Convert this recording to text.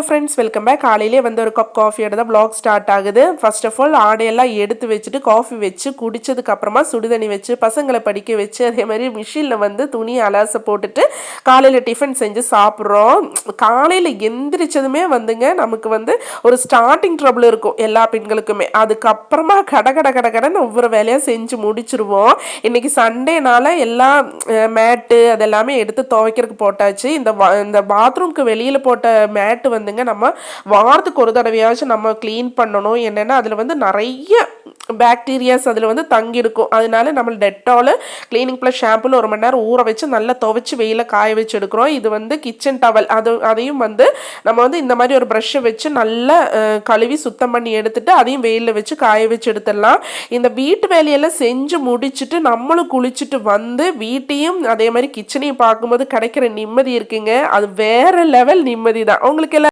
Friends welcome back. காலையிலே வந்து ஒரு கப் காஃபியோட தான் vlog ஸ்டார்ட் ஆகுது. ஃபர்ஸ்ட் ஆஃப் ஆல் ஆடையெல்லாம் எடுத்து வச்சுட்டு காஃபி வச்சு குடிச்சதுக்கு அப்புறமா சுடுதண்ணி வச்சு பசங்களை படிக்க வச்சு அதே மாதிரி மிஷினில் வந்து துணி அலாச போட்டுட்டு காலையில் டிஃபன் செஞ்சு சாப்பிட்றோம். காலையில் எந்திரிச்சதுமே வந்துங்க நமக்கு வந்து ஒரு ஸ்டார்டிங் ட்ரபிள் இருக்கும் எல்லா பெண்களுக்குமே. அதுக்கப்புறமா கடன்னு ஒவ்வொரு வேலையாக செஞ்சு முடிச்சிருவோம். இன்னைக்கு சண்டேனால எல்லா மேட்டு அதெல்லாமே எடுத்து துவைக்கிறதுக்கு போட்டாச்சு. இந்த பாத்ரூம்க்கு வெளியில் போட்ட மேட்டு வந்துங்க நம்ம வாரத்துக்கு ஒரு தடவையாச்சும் நம்ம க்ளீன் பண்ணணும். என்னென்னா அதில் வந்து நிறைய பாக்டீரியாஸ் அதில் வந்து தங்கியிருக்கும். அதனால நம்ம டெட்டால் க்ளீனிங் ப்ளஸ் ஷாம்புன்னு 1 மணி நேரம் ஊற வச்சு நல்லா துவைச்சி வெயில காய வச்சு எடுக்கிறோம். இது வந்து கிச்சன் டவல் அதையும் வந்து நம்ம வந்து இந்த மாதிரி ஒரு ப்ரஷ்ஷை வச்சு நல்லா கழுவி சுத்தம் பண்ணி எடுத்துட்டு அதையும் வெயிலில் வச்சு காய வச்சு எடுத்துடலாம். இந்த வீட்டு வேலையெல்லாம் செஞ்சு முடிச்சுட்டு நம்மளும் குளிச்சுட்டு வந்து வீட்டையும் அதே மாதிரி கிச்சனையும் பார்க்கும்போது கிடைக்கிற நிம்மதி இருக்குங்க. அது வேற லெவல் நிம்மதி தான். உங்களுக்கு எல்லாம்